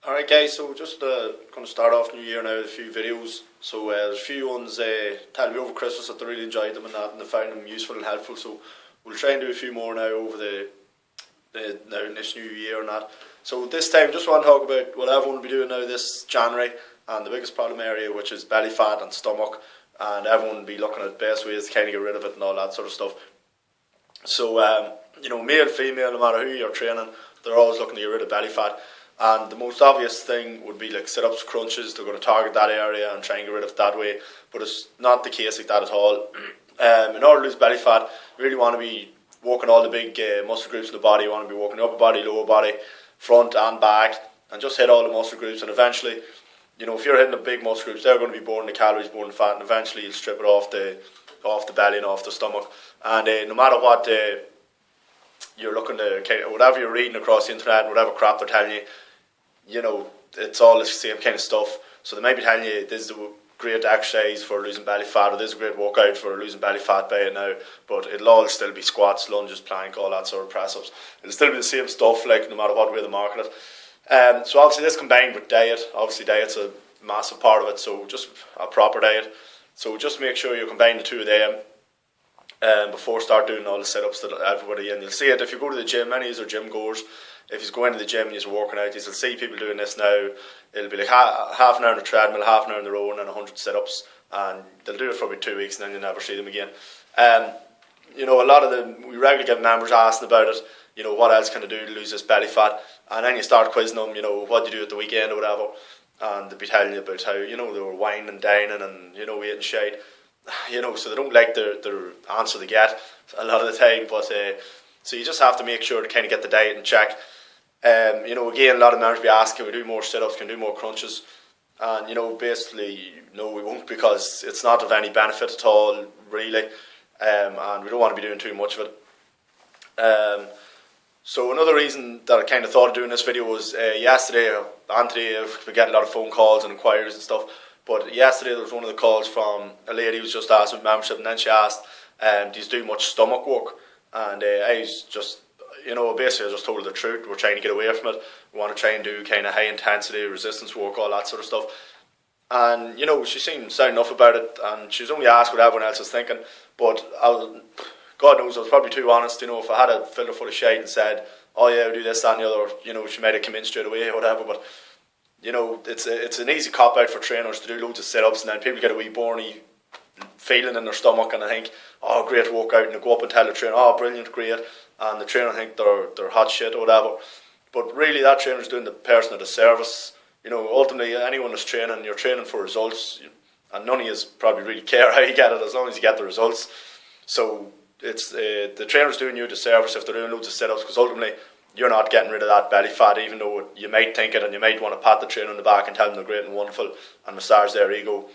Alright guys, so just going to start off New Year now with a few videos. So there's a few ones tell me over Christmas that they really enjoyed them and that, and they found them useful and helpful. So we'll try and do a few more now over now in this new year and that. So this time just want to talk about what everyone will be doing now this January, and the biggest problem area, which is belly fat and stomach, and everyone will be looking at best ways to kind of get rid of it and all that sort of stuff. So male, female, no matter who you're training, they're always looking to get rid of belly fat. And the most obvious thing would be like sit-ups, crunches. They're going to target that area and try and get rid of it that way. But it's not the case like that at all. In order to lose belly fat, you really want to be working all the big muscle groups in the body. You want to be working upper body, lower body, front and back, and just hit all the muscle groups. And eventually, if you're hitting the big muscle groups, they're going to be burning the calories, burning the fat, and eventually you'll strip it off the belly and off the stomach. And no matter what you're looking to, whatever you're reading across the internet, whatever crap they're telling you, it's all the same kind of stuff. So they might be telling you this is a great exercise for losing belly fat, or this is a great workout for losing belly fat by it now, but it'll all still be squats, lunges, plank, all that sort of press-ups. It'll still be the same stuff, like no matter what way they market it. So obviously this combined with diet, obviously diet's a massive part of it, so just a proper diet. So just make sure you combine the two of them before start doing all the sit-ups that everybody, and you'll see it if you go to the gym. Many of you are gym goers. If you go into the gym and you're working out, you'll see people doing this now. It'll be like half an hour on the treadmill, half an hour on the row, and then 100 sit-ups, and they'll do it for about 2 weeks and then you'll never see them again. A lot of them, we regularly get members asking about it, what else can I do to lose this belly fat, and then you start quizzing them, what do you do at the weekend or whatever, and they'll be telling you about how, they were whining and dining and, eating shite, so they don't like their answer they get a lot of the time, but so you just have to make sure to kind of get the diet in check. Again, a lot of members be asking, can we do more sit-ups, can we do more crunches? And, basically, no, we won't, because it's not of any benefit at all, really, and we don't want to be doing too much of it. So another reason that I kind of thought of doing this video was yesterday and today, we get a lot of phone calls and inquiries and stuff, but yesterday there was one of the calls from a lady who was just asking about membership, and then she asked, do you do much stomach work? And I was just, basically I just told her the truth. We're trying to get away from it. We want to try and do kind of high intensity resistance work, all that sort of stuff. And, she seemed sound enough about it, and she was only asked what everyone else was thinking. But God knows I was probably too honest. If I had a filter full of shite and said, oh yeah, I'll do this, that and the other, she might have come in straight away or whatever. But, it's an easy cop-out for trainers to do loads of sit-ups, and then people get a wee borny feeling in their stomach, and they think, oh, great workout, and they go up and tell the trainer, oh, brilliant, great, and the trainer think they're hot shit or whatever. But really, that trainer's doing the person a disservice. Ultimately, anyone that's training, you're training for results, and none of you probably really care how you get it, as long as you get the results. So it's the trainer's doing you a disservice if they're doing loads of sit-ups, because ultimately you're not getting rid of that belly fat, even though you might think it, and you might want to pat the trainer on the back and tell them they're great and wonderful and massage their ego.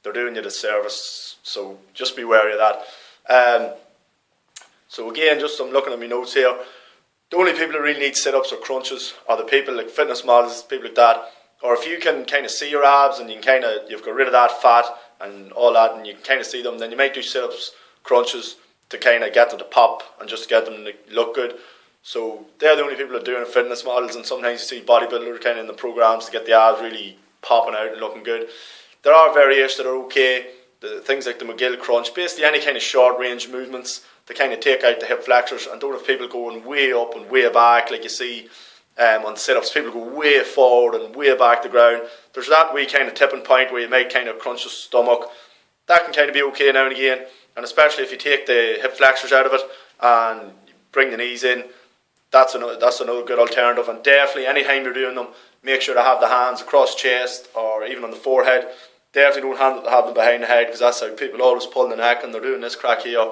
They're doing you a disservice, so just be wary of that. So again, I'm looking at my notes here. The only people that really need sit-ups or crunches are the people like fitness models, people like that. Or if you can kind of see your abs and you've got rid of that fat and all that, and you can kind of see them, then you might do sit-ups, crunches to kind of get them to pop and just get them to look good. So they're the only people that are doing fitness models, and sometimes you see bodybuilders kind of in the programs to get the abs really popping out and looking good. There are variations that are okay, the things like the McGill crunch, basically any kind of short range movements to kind of take out the hip flexors, and don't have people going way up and way back like you see on sit-ups. People go way forward and way back to the ground. There's that wee kind of tipping point where you might kind of crunch the stomach. That can kind of be okay now and again, and especially if you take the hip flexors out of it and bring the knees in, that's another good alternative. And definitely anytime you're doing them, make sure to have the hands across chest or even on the forehead. Definitely don't have them behind the head, because that's how people always pull the neck, and they're doing this crack here.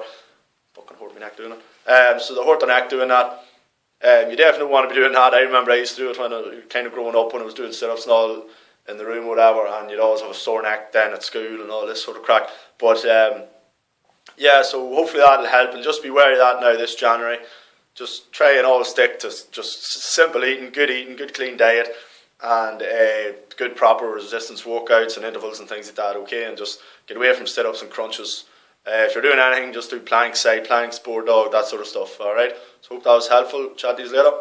Fucking hurt my neck doing it. So they hurt the neck doing that. You definitely want to be doing that. I remember I used to do it when I was kind of growing up, when I was doing sit-ups and all in the room or whatever, and you'd always have a sore neck then at school and all this sort of crack. But yeah, so hopefully that'll help, and just be wary of that now this January. Just try and always stick to just simple eating, good clean diet, and good proper resistance workouts and intervals and things like that, okay? And just get away from sit-ups and crunches. If you're doing anything, just do planks, side planks, board dog, that sort of stuff, alright? So hope that was helpful. Chat to you later.